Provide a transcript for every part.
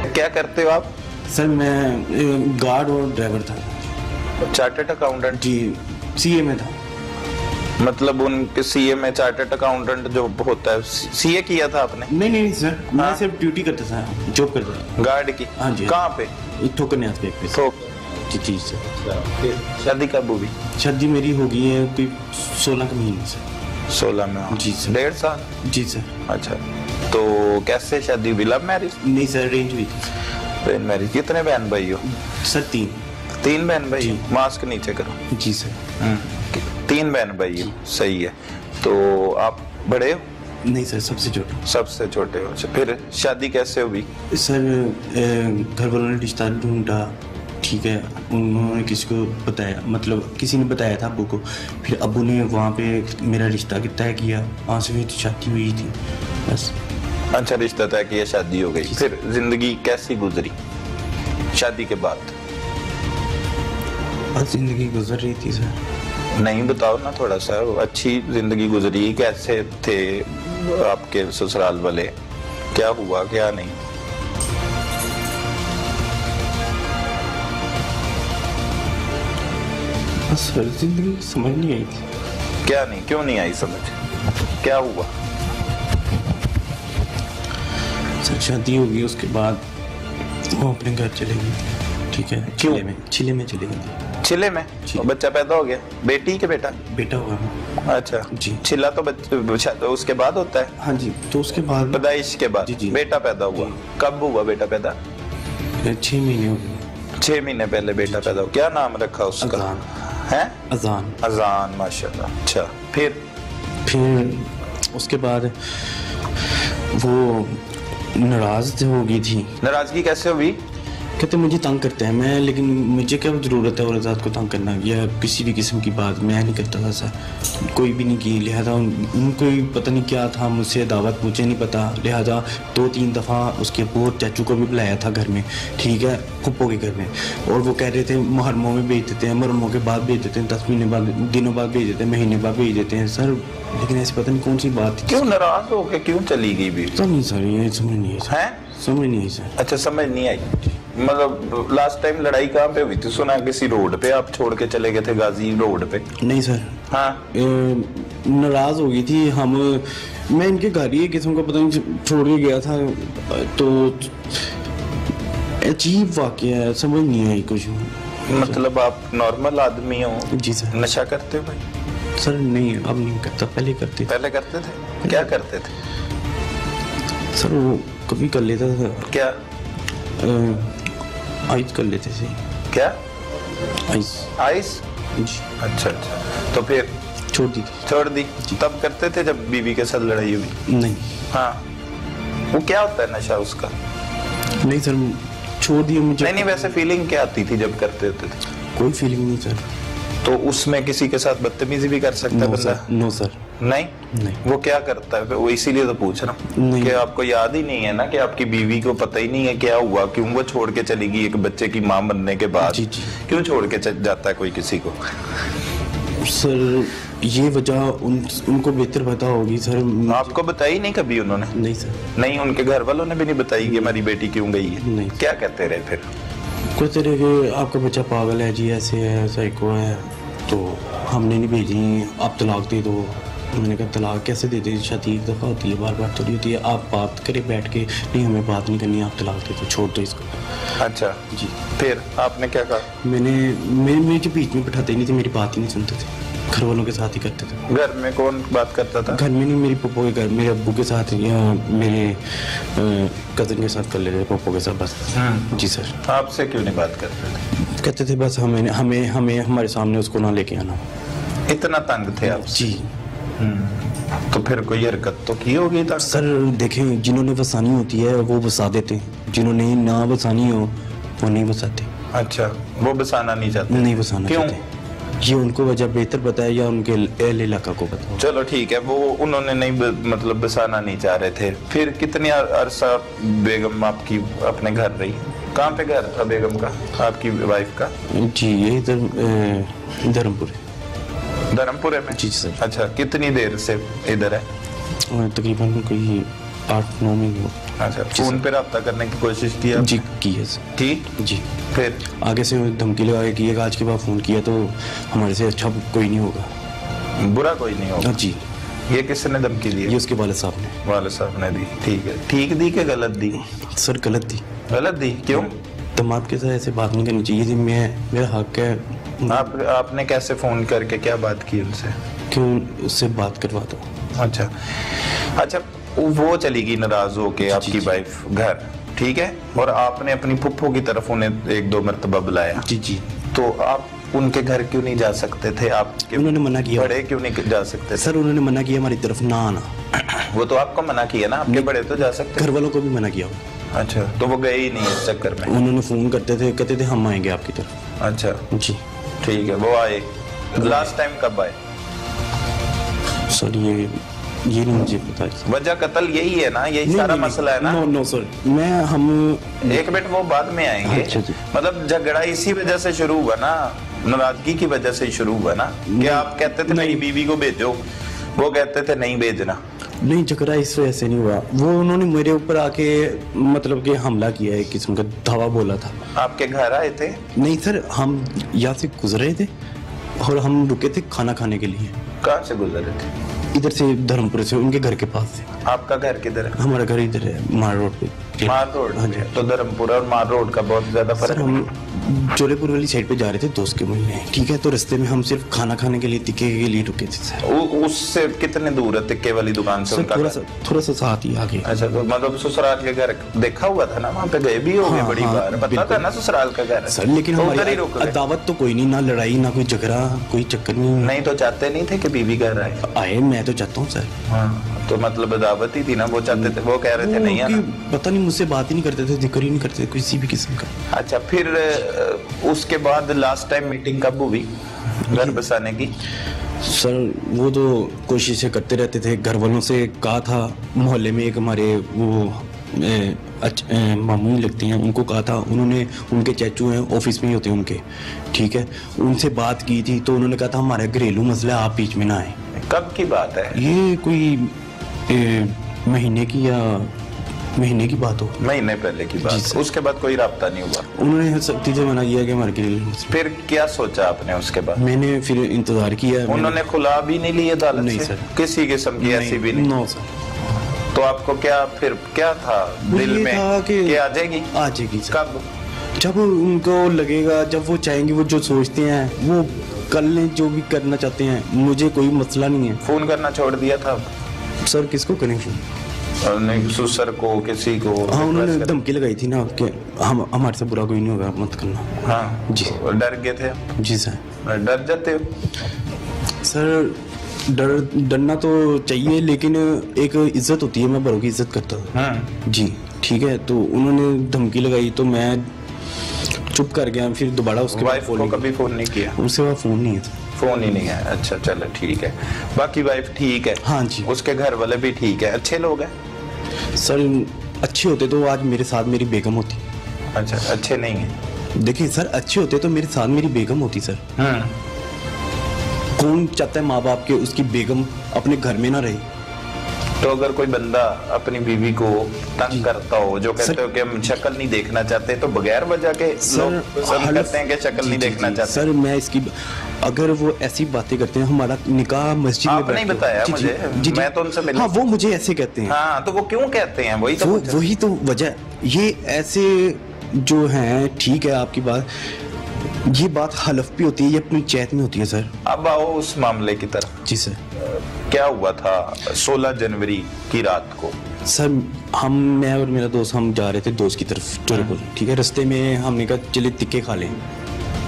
क्या करते हो आप? सर मैं गार्ड और ड्राइवर था। Chartered accountant? जी, सीए में था। मतलब उनके सीए में चार्टर्ड अकाउंटेंट जो होता है, सीए किया था आपने? नहीं नहीं सर, मैं हाँ? सिर्फ ड्यूटी करता था, जॉब करता था। गार्ड की? हाँ जी। कहाँ पे? ठोकर न्याज पे। तो जी जी सर। शादी कब हुई? शादी मेरी हो गई है कोई 16 के महीने से। 16 में? जी सर। 1.5 साल? जी सर। अच्छा, तो कैसे शादी हुई? Love marriage? नहीं सर, अरेंज हुई। Arrange marriage. कितने बहन भाई हो? सर 3। 3 बहन भाई? जी। मास्क नीचे करो। जी सर। 3 बहन भाई हो, सही है। तो आप बड़े हो? नहीं सर, सबसे छोटा। सबसे छोटे हो। अच्छा, फिर शादी कैसे हुई? सर घर वालों ने रिश्ता ढूंढा, ठीक है, उन्होंने किसी को बताया, मतलब किसी ने बताया था अब्बू को, फिर अब्बू ने वहाँ पे मेरा रिश्ता तय किया, वहाँ से फिर शादी हुई थी बस। अच्छा, रिश्ता तय किया, शादी हो गई। फिर जिंदगी कैसी गुजरी शादी के बाद? बस जिंदगी गुजर रही थी सर। नहीं बताओ ना थोड़ा सा, अच्छी जिंदगी गुजरी, कैसे थे आपके ससुराल वाले, क्या हुआ क्या नहीं? बस सर जिंदगी समझ नहीं आई थी। क्या नहीं, क्यों नहीं आई समझ? क्या हुआ? सर शादी हो गई, उसके बाद वो अपने घर चले गई, ठीक है। क्यों? चिले में चले गई। चिले में? जी। बच्चा पैदा हो गया? बेटी के बेटा? बेटा हुआ। अच्छा जी। चिल्ला तो तो उसके बाद होता है? हाँ जी, तो उसके बाद पैदाइश के बाद? जी, जी। बेटा पैदा हुआ? कब हुआ बेटा पैदा? 6 महीने हो गए। 6 महीने पहले बेटा पैदा हुआ। क्या नाम रखा उसका? अजान। है? अजान। अजान, माशाल्लाह। अच्छा, फिर उसके बाद वो नाराज हो गई थी। नाराजगी कैसे हुई? कहते मुझे तंग करते हैं, मैं लेकिन मुझे क्या ज़रूरत है और आज़ाद को तंग करना, या किसी भी किस्म की बात मैं नहीं करता था सर, कोई भी नहीं की। लिहाजा उनको ही पता नहीं क्या था मुझसे दावत, मुझे नहीं पता। लिहाजा 2-3 दफ़ा उसके अब्बू चाचू को भी बुलाया था घर में, ठीक है, फुप्पो के घर में, और वो कह रहे थे मुहर्रमों में भेज देते हैं, मुहर्रमों के बाद भेज देते हैं, 10 महीने बाद, दिनों बाद भेज देते हैं, महीने बाद भेज देते हैं सर। लेकिन ऐसी पता नहीं कौन सी बात थी। क्यों नाराज हो के क्यों चली गई भी? पता नहीं सर, ये समझ नहीं आई सर। हैं? समझ नहीं आई सर। अच्छा, समझ नहीं आई। मतलब लास्ट टाइम लड़ाई कहाँ पे हुई थी? सुना किसी रोड पे आप छोड़ के चले गए थे, गाजी रोड पे? नहीं सर। हाँ? नाराज हो गई थी हम, मैं इनके घर ही किस्म का पता नहीं छोड़ के गया था, तो अजीब वाकया है, समझ नहीं आई कुछ। मतलब आप नॉर्मल आदमी हो? जी सर। नशा करते हो भाई? सर नहीं, अब नहीं करता, पहले करते थे। पहले करते थे? क्या करते थे? सर वो कभी कर लेता था। क्या? आइस कर लेते थे। क्या? आइस। आइस? जी। अच्छा अच्छा, तो फिर छोड़ दी थी। छोड़ दी? तब करते थे जब बीवी के साथ लड़ाई हुई? नहीं। हाँ, वो क्या होता है नशा उसका? नहीं सर, छोड़ दिया मुझे। नहीं, वैसे फीलिंग क्या आती थी जब करते होते थे? कोई फीलिंग नहीं सर। तो उसमें किसी के साथ बदतमीजी भी कर सकता है बंदा? No sir. नहीं? नहीं। वो क्या करता है वो? इसीलिए तो पूछ रहा हूँ नहीं। कि आपको याद ही नहीं है ना कि आपकी बीवी को पता ही नहीं है क्या हुआ, क्यों वो छोड़ के चली गई एक बच्चे की माँ बनने के बाद? जी जी। क्यों छोड़ के जाता है कोई किसी को? सर ये वजह उनको बेहतर पता होगी सर। आपको बताई नहीं कभी उन्होंने? नहीं सर। नहीं, उनके घर वालों ने भी नहीं बताई कि हमारी बेटी क्यों गई है? नहीं। क्या कहते रहे फिर? कहते रहे कि आपका बच्चा पागल है जी, ऐसे है, साइको है, तो हमने नहीं भेजी, आप तलाक दे दो। मैंने कहा तलाक कैसे दे दे, शादी एक दफ़ा होती है, बार बार थोड़ी होती है। आप बात करें बैठ के, नहीं हमें बात नहीं करनी, आप तलाक दे दो, छोड़ दो इसको। अच्छा जी। फिर आपने क्या कहा? मेरे के बीच में बैठाते ही नहीं थे, मेरी बात ही नहीं सुनते थे, घर वालों के साथ ही करते थे। घर में कौन बात करता था? घर में नहीं, मेरी पप्पो के घर, मेरे अब्बू के साथ या मेरे कज़न के साथ कर लेते थे, पप्पो के साथ बस। जी सर। आपसे क्यों नहीं बात करते थे? कहते थे बस हमें हमारे सामने उसको ना लेके आना। इतना तंग थे आप? जी। तो फिर कोई हरकत तो की होगी तक? सर देखें, जिन्होंने बसानी होती है वो बसा देते हैं, जिन्होंने ना बसानी हो वो नहीं बसाते। अच्छा, वो बसाना नहीं चाहते? नहीं बसाना क्यों? चाहते। ये उनको वजह बेहतर पता है या उनके अहल इलाका को पता हो। चलो ठीक है, वो उन्होंने नहीं मतलब बसाना नहीं चाह रहे थे। फिर कितनी अरसा बेगम आपकी अपने घर रही? कहाँ पे घर था बेगम का, आपकी वाइफ का? जी ये इधर धर्मपुर है। धर्मपुरे में? जी सर। अच्छा, कितनी देर से इधर है? तकरीबन कोई 8-9 महीने। अच्छा, फोन पे रब्ता करने की कोशिश की आपने? जी की है सर। की? जी फिर आगे से धमकी लगा कि आज के बाद फ़ोन किया तो हमारे से अच्छा कोई नहीं होगा। बुरा कोई नहीं होगा। जी ये किसने धमकी दी? ये उसके वाले साहब ने। वाले साहब ने दी। ठीक है, ठीक दी कि गलत दी? सर गलत दी। गलत दी क्यों? तमाम के साथ ऐसे बात नहीं करनी चाहिए थी। मेरा हक है। आपने कैसे फोन करके क्या बात की उनसे? क्यों उससे बात करवा दो। अच्छा अच्छा, वो चली गई नाराज होके आपकी जी। वाइफ घर, ठीक है, और आपने अपनी फुफ्फो की तरफ उन्हें एक दो मरतबा बुलाया। जी जी। तो आप उनके घर क्यों नहीं जा सकते थे? आपके उन्होंने मना किया। बड़े क्यों नहीं जा सकते थे? सर उन्होंने मना किया हमारी तरफ ना आना। वो तो आपको मना किया ना, आपके बड़े तो जा सकते। घर वालों को भी मना किया। अच्छा, तो वो गए ही नहीं इस चक्कर में? उन्होंने फ़ोन करते थे, कहते थे हम आएंगे आपकी तरफ। अच्छा जी ठीक है, वो आए। लास्ट टाइम कब आए? सर ये नहीं मुझे पता है। वजह कत्ल यही है ना, यही सारा मसला है ना? नो सर, हम एक मिनट, वो बाद में आएंगे। अच्छा जी। मतलब झगड़ा इसी वजह से शुरू हुआ ना, नाराजगी की वजह से ही शुरू हुआ ना, कि आप कहते थे मेरी बीवी को भेजो, वो कहते थे नहीं भेजना। नहीं, झगड़ा इस वजह से नहीं हुआ। वो उन्होंने मेरे ऊपर आके मतलब कि हमला किया, एक किस्म का धावा बोला था। आपके घर आए थे? नहीं सर, हम यहाँ से गुजर रहे थे और हम रुके थे खाना खाने के लिए। कहाँ से गुजरे थे? इधर से, धर्मपुर से, उनके घर के पास से। आपका घर किधर है? हमारा घर इधर है, मार रोड पे। मार रोड? हाँ जी। तो धर्मपुरा और मार रोड का बहुत ज्यादा सर फर्क हम जोलेपुर वाली साइड पे जा रहे थे दोस्त के मिलने, ठीक है, तो रास्ते में हम सिर्फ खाना खाने के लिए तिक्के के लिए रुके थे सर। उससे कितने दूर है तिक्के वाली दुकान से सर उनका घर? थोड़ा सा साथ ही आगे। अच्छा, तो मतलब ससुराल के घर देखा हुआ था ना, वहाँ पे गए भी होंगे? हाँ, बड़ी हाँ, बार पता था ना ससुराल का घर है। सर लेकिन तो उधर ही हमारी रुक गए? दावत तो कोई नहीं, ना लड़ाई ना कोई झगड़ा, कोई चक्कर नहीं। नहीं तो चाहते नहीं थे कि बीवी घर आए? आए, मैं तो चाहता हूँ सर। हाँ, तो मतलब दावत ही थी ना, वो चाहते थे, वो कह रहे थे नहीं आना। पता नहीं, मुझसे बात ही नहीं करते थे, जिक्र ही नहीं करते थे किसी भी किस्म का। अच्छा, फिर उसके बाद लास्ट टाइम मीटिंग कब हुई घर बसाने की? सर वो तो कोशिशें करते रहते थे। घर वालों से कहा था, मोहल्ले में एक हमारे वो मामू ही लगते हैं, उनको कहा था, उन्होंने, उनके चाचू हैं, ऑफिस में ही होते हैं उनके, ठीक है, उनसे बात की थी, तो उन्होंने कहा था हमारा घरेलू मसला, आप बीच में ना आए। कब की बात है ये? कोई महीने की बात हो। महीने पहले की बात? उसके बाद कोई राब्ता नहीं हुआ? उन्होंने सख्ती से मना किया कि हमारे घरेलू मसला। फिर क्या सोचा आपने उसके बाद? मैंने फिर इंतजार किया। उन्होंने खुला भी नहीं लिया अदालत नहीं से? सर, किसी किस्म की ऐसी भी नहीं? No sir. तो आपको क्या फिर क्या था दिल में कि आ जाएगी? आ जाएगी सर। कब? जब उनको लगेगा, जब वो चाहेंगे, वो जो सोचते हैं वो कर लें, जो भी करना चाहते हैं, मुझे कोई मसला नहीं है। फोन करना छोड़ दिया था सर किसको करें फोन? नहीं, सुसर को, किसी को? हाँ, उन्होंने धमकी लगाई थी ना कि हमारे से बुरा कोई नहीं होगा, मत करना। हाँ जी। डर गए थे? जी सर। डर जाते हो? सर डरना तो चाहिए, लेकिन एक इज्जत होती है, मैं बड़ों की इज्जत करता हूँ। जी ठीक है, तो उन्होंने धमकी लगाई तो मैं चुप कर गया। फिर दोबारा उसके वाइफ को कभी फोन नहीं किया? उसके बाद फोन नहीं है, फोन ही नहीं है। अच्छा चलो ठीक है। बाकी वाइफ ठीक है? हाँ जी। उसके घर वाले भी ठीक है, अच्छे लोग हैं? सर अच्छे होते तो आज मेरे साथ मेरी बेगम होती। अच्छा, अच्छे नहीं है? देखिए सर, अच्छे होते तो मेरे साथ मेरी बेगम होती सर। कौन चाहता है माँ बाप के उसकी बेगम अपने घर में ना रहे? तो अगर कोई बंदा अपनी बीवी को तंग करता हो, जो कहते हो कि हम शक्ल नहीं देखना चाहते, तो बगैर वजह के लोग पसंद करते हैं कि शक्ल नहीं देखना चाहते? सर मैं इसकी, अगर वो ऐसी बातें करते हैं, हमारा निकाह मस्जिद में आपने नहीं बताया मुझे, मैं तो उनसे मिला। हाँ, वो मुझे ऐसे कहते हैं। हाँ, तो वो क्यों कहते हैं? वही तो वजह, ये ऐसे जो हैं, ठीक है आपकी बात, ये बात हलफ भी होती है, ये अपनी चैत में होती है सर। अब आओ उस मामले की तरफ। जी सर। क्या हुआ था 16 जनवरी की रात को? सर मैं और मेरा दोस्त, हम जा रहे थे दोस्त की तरफ जोधपुर, ठीक है, रास्ते में हमने कहा चले तिक्के खा लें,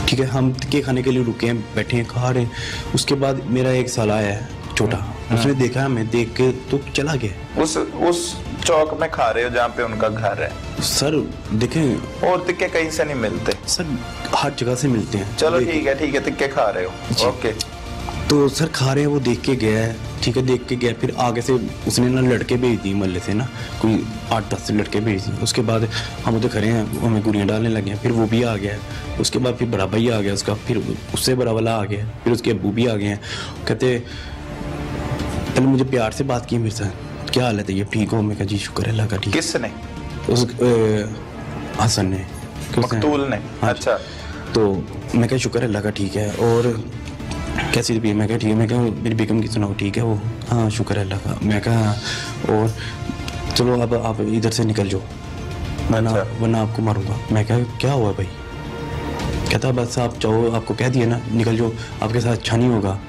ठीक है, हम तिक्के खाने के लिए रुके हैं, बैठे हैं, खा रहे हैं। उसके बाद मेरा एक साला आया है छोटा, उसने देखा, मैं देख के तो चला गया। उस चौक में खा रहे हो जहाँ पे उनका घर है? सर देखें, और तिक्के कहीं से नहीं मिलते सर, हर जगह से मिलते हैं। चलो ठीक है, तिक्के खा रहे हो, ओके। तो सर खा रहे हैं, वो देख के गया है, ठीक है, देख के गया। फिर आगे से उसने ना लड़के भेज दी मोहल्ले से ना, कोई 8-10 लड़के भेज दिए। उसके बाद हम उधर खड़े हैं, हमें गुड़ियाँ डालने लगे हैं। फिर वो भी आ गया। उसके बाद फिर बड़ा भाई आ गया उसका, फिर उससे बड़ा वाला आ गया, फिर उसके अब्बू भी आ गए हैं। कहते पहले मुझे प्यार से बात की मेरे साथ, क्या हालत है, ये ठीक हो? मैं कहा जी शुक्र है अल्लाह का। ठीक। किसने? उस हसन ने, मकतूल ने? हाँ। अच्छा। तो मैं क्या शुक्र है अल्लाह का, ठीक है। और कैसी भी, मैं क्या ठीक है, मैं क्या मेरी बेगम की सुनाओ, ठीक है वो, हाँ शुक्र है अल्लाह का। मैं कहा और चलो अब आप इधर से निकल जाओ, वरना आपको मारूंगा। मैं क्या हुआ भाई? कहता बस आप जाओ, आपको कह दिया ना निकल जाओ, आपके साथ अच्छा नहीं होगा।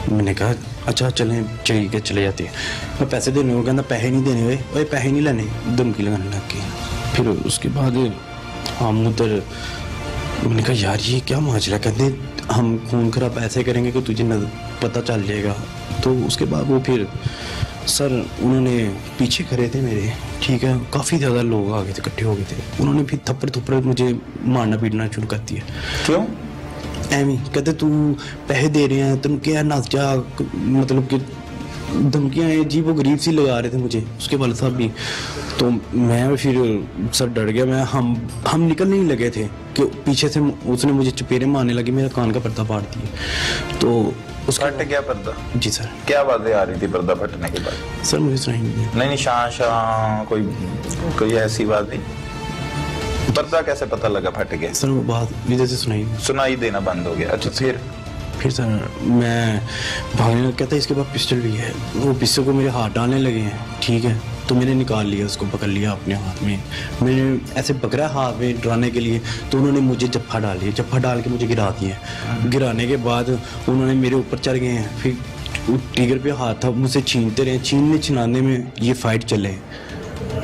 मैंने कहा अच्छा चलें, ठीक है चले जाते हैं। मैं पैसे देने को कहता पैसे नहीं देने भाई, पैसे नहीं लेने, धमकी लगाने लग गई। फिर उसके बाद हम उधर, मैंने कहा यार ये क्या माजरा, कहते हम खून खराब ऐसे करेंगे कि तुझे पता चल जाएगा। तो उसके बाद वो फिर सर उन्होंने पीछे खड़े थे मेरे, ठीक है, काफ़ी ज़्यादा लोग आ गए थे, इकट्ठे हो गए थे। उन्होंने फिर थप्पड़ मुझे मारना पीटना शुरू कर दिया। क्यों? एवी कहते तू पैसे दे रहे हैं, तुम क्या नाच जा, मतलब कि धमकियाँ जी वो गरीब सी लगा रहे थे मुझे, उसके वाले साहब भी। तो मैं फिर सर डर गया, मैं हम निकल नहीं लगे थे कि पीछे से उसने मुझे चपेरे मारने लगी, मेरा कान का पर्दा फाड़ दिया। तो उसका फट गया पर्दा? जी सर। क्या आवाजें आ रही थी पर्दा फटने के बाद? सर मुझे सुनाई नहीं, शाह कोई ऐसी बात नहीं। पर्दा कैसे पता लगा फट गया? सर वो बात विजय से सुनाई देना बंद हो गया। अच्छा फिर सर मैं भागने लग, कहता इसके पास पिस्टल भी है। वो पिस्टल को मेरे हाथ डालने लगे हैं, ठीक है। तो मैंने निकाल लिया, उसको पकड़ लिया अपने हाथ में, मैंने ऐसे पकड़ा हाथ में डराने के लिए। तो उन्होंने मुझे जफ्फा डाल लिया, जफ्फा डाल के मुझे गिरा दिया। गिराने के बाद उन्होंने मेरे ऊपर चढ़ गए हैं, फिर टिगर पे हाथ था, मुझसे छीनते रहे, छिनाने में ये फाइट चले।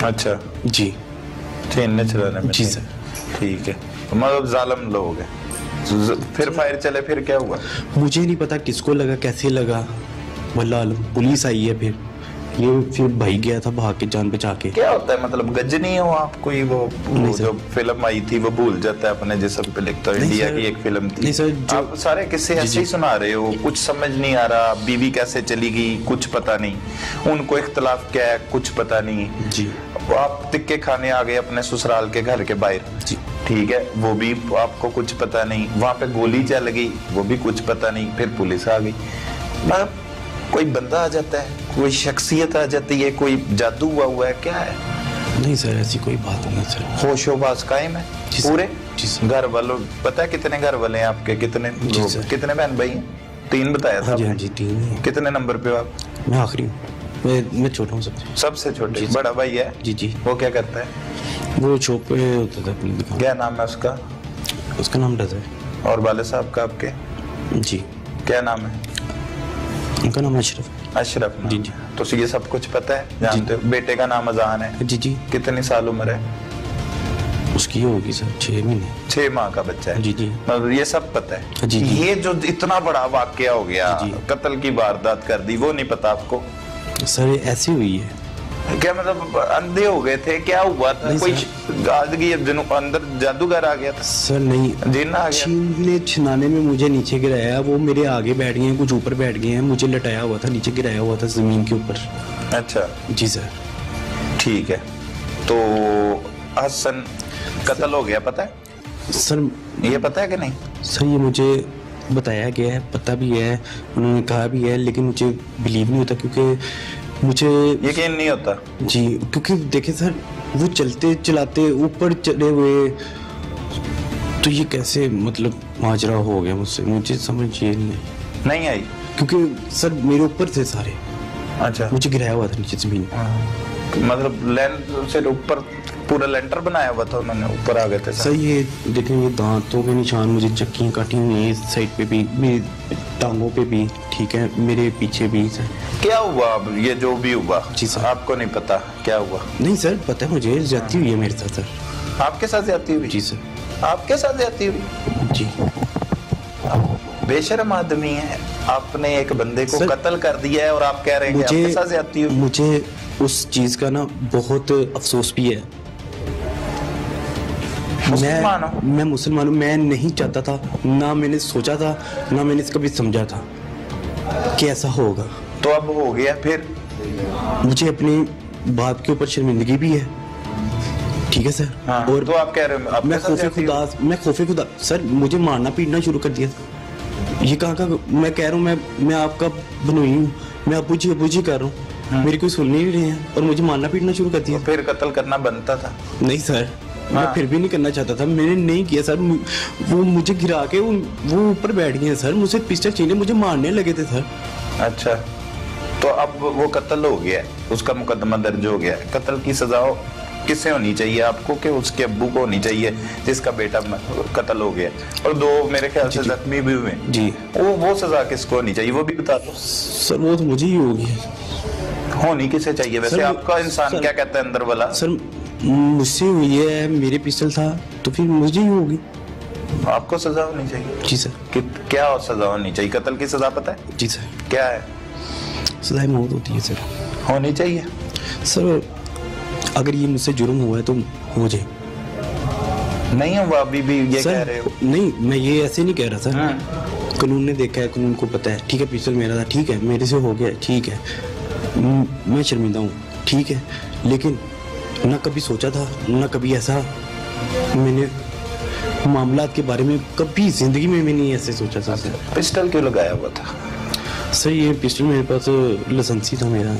अच्छा जी, छीनने छुड़ाने में? जी सर। ठीक है, मतलब जालिम लोग हैं। फिर फायर चले, फिर क्या हुआ? मुझे नहीं पता किसको लगा, कैसे लगा, वल्लाह आलम। पुलिस आई है, फिर भाई गया था भाग के जान बचा के। क्या होता है मतलब गजनी हो आप? कोई वो जो फिल्म आई थी वो भूल जाता है अपने जिस्म पे लिखता है। इंडिया की एक फिल्म थी। आप सारे किस्से ऐसे ही सुना रहे हो, कुछ समझ नहीं आ रहा। बीवी कैसे चली गई कुछ पता नहीं, उनको इख्तलाफ क्या है कुछ पता नहीं जी। आप तिक्के खाने आ गए अपने ससुराल के घर के बाहर जी, ठीक है, वो भी आपको कुछ पता नहीं। वहां पे गोली चल गई, वो भी कुछ पता नहीं। फिर पुलिस आ गई। मतलब कोई बंदा आ जाता है, कोई शख्सियत आ जाती है, कोई जादू हुआ है, क्या है? नहीं सर ऐसी कोई बात नहीं सर। होशोबाज कायम है पूरे? घर वालों पता है कितने घर वाले हैं आपके? कितने लोग, कितने बहन भाई हैं? 3 बताया था। हाँ जी 3। कितने नंबर पे हो आप? मैं आखिरी हूँ, मैं छोटा हूँ सबसे छोटे। बड़ा भाई है? जी। वो क्या करता है? वो शॉप पे होता था अपनी दुकान। क्या नाम है उसका? उसका नाम रज़ा है। और वाले साहब का आपके? जी। क्या नाम है उनका? नाम अशरफ। अशरफ नाम। जी। तो ये सब कुछ पता है, जानते हो? बेटे का नाम अजान है? जी। कितनी साल उम्र है उसकी? होगी सर 6 महीने। 6 माह का बच्चा है? जी। मतलब ये सब पता है? जी। ये जो इतना बड़ा वाकया हो गया, कत्ल की वारदात कर दी, वो नहीं पता आपको? सर ऐसी हुई है। क्या मतलब अंधे हो गए थे? क्या हुआ था? कोई गादगी अंदर जादूगर आ गया था? सर नहीं, जिन आ गया। छिनाने में मुझे नीचे गिराया, वो मेरे आगे बैठ गए हैं, कुछ ऊपर बैठ गए हैं, मुझे लटाया हुआ था, नीचे गिराया हुआ था जमीन के ऊपर। अच्छा जी सर। ठीक है, तो हसन कत्ल हो गया, पता है सर? ये पता है कि नहीं? सर ये मुझे बताया गया है, पता भी है, उन्होंने कहा भी है, लेकिन मुझे बिलीव नहीं होता, क्योंकि मुझे यकीन नहीं होता। जी, क्योंकि देखिए सर वो चलते चलाते ऊपर चढ़े हुए, तो ये कैसे मतलब माजरा हो गया मुझसे, मुझे समझ ये नहीं आई। क्योंकि सर मेरे ऊपर थे सारे। अच्छा। मुझे गिराया हुआ था नीचे जमीन। मतलब लैंड से ऊपर पूरा लेंटर बनाया हुआ था उन्होंने, ऊपर आ गए थे सर। ये देखें, ये दांतों के निशान, मुझे चक्कियाँ काटी हुई हैं इस साइड पे भी, मेरी टांगों पे भी, ठीक है, मेरे पीछे भी सर। क्या हुआ अब? ये जो भी हुआ जी सर, आपको नहीं पता क्या हुआ? नहीं सर पता है मुझे, ज्यादती हुई है मेरे साथ सर। आपके साथ ज्यादती हुई? जी सर। आपके साथ ज्यादती हुई? जी। बेशर्म आदमी है, आपने एक बंदे को कत्ल कर दिया है और आप कह रहे हैं कि आपके साथ ज्यादती हुई? मुझे उस चीज का ना बहुत अफसोस भी है। मैं मुसलमान हूँ, मैं नहीं चाहता था, ना मैंने सोचा था, ना मैंने कभी समझा था कि ऐसा होगा। तो अब हो गया। फिर मुझे अपनी बात के ऊपर शर्मिंदगी भी है, ठीक है सर। हाँ, और तो आप कह रहे हो मैं खौफे खुदा सर, मुझे मारना पीटना शुरू कर दिया था। ये कहाँ का? मैं कह रहा हूँ मैं आपका बनोई हूँ, मैं अबू जी कर रहा हूँ, मेरी कोई सुन नहीं रहे हैं और मुझे मारना पीटना शुरू कर दिया। तो फिर कत्ल करना बनता था। नहीं सर, मैं हाँ। फिर भी नहीं करना चाहता था, मैंने नहीं किया सर। वो मुझे गिरा के वो ऊपर बैठ गए सर, मुझसे पिस्टल छीने मुझे मारने लगे थे सर। अच्छा, तो अब वो कत्ल हो गया है, उसका मुकदमा दर्ज हो गया है। कत्ल की सजा किससे होनी चाहिए आपको, कि उसके अब्बू को होनी चाहिए जिसका बेटा कत्ल हो गया, और 2 मेरे ख्याल से जख्मी भी हुए जी। वो सजा किसको होनी चाहिए, वो भी बता दो। सर वो तो मुझे ही होगी। होनी किसे चाहिए वैसे? सर, आपका इंसान सर, क्या कहता है अंदर वाला? सर मुझसे हुई है, मेरे पिस्टल था तो फिर मुझे ही होगी। आपको सजा होनी चाहिए। जी सर। क्या सजा होनी चाहिए? कत्ल की सजा पता है जी सर। क्या है? सजाए मौत होती है सर। होनी चाहिए सर अगर ये मुझसे जुर्म हुआ है तो हो जाए। नहीं हुआ अभी भी ये सर, कह रहे हो? नहीं, मैं ये ऐसे नहीं कह रहा सर। कानून ने देखा है, कानून को पता है। ठीक है, पिस्टल मेरा था, ठीक है, मेरे से हो गया, ठीक है, मैं शर्मिंदा हूँ, ठीक है, लेकिन ना कभी सोचा था, ना कभी ऐसा मैंने मामलात के बारे में कभी जिंदगी में मैंने ऐसे सोचा था सर। पिस्टल क्यों लगाया हुआ था? सर ये पिस्टल मेरे पास लाइसेंसी था, मेरा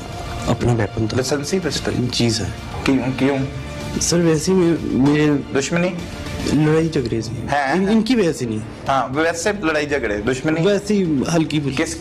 अपना वेपन था। लाइसेंसी पिस्टल? जी सर। क्यों? सर वैसे ही मेरे दुश्मनी? लड़ाई झगड़े से हैं? इनकी वजह से नहीं। हाँ, वैसे लड़ाई झगड़े दुश्मनी वैसे ही हल्की फुल्की। किस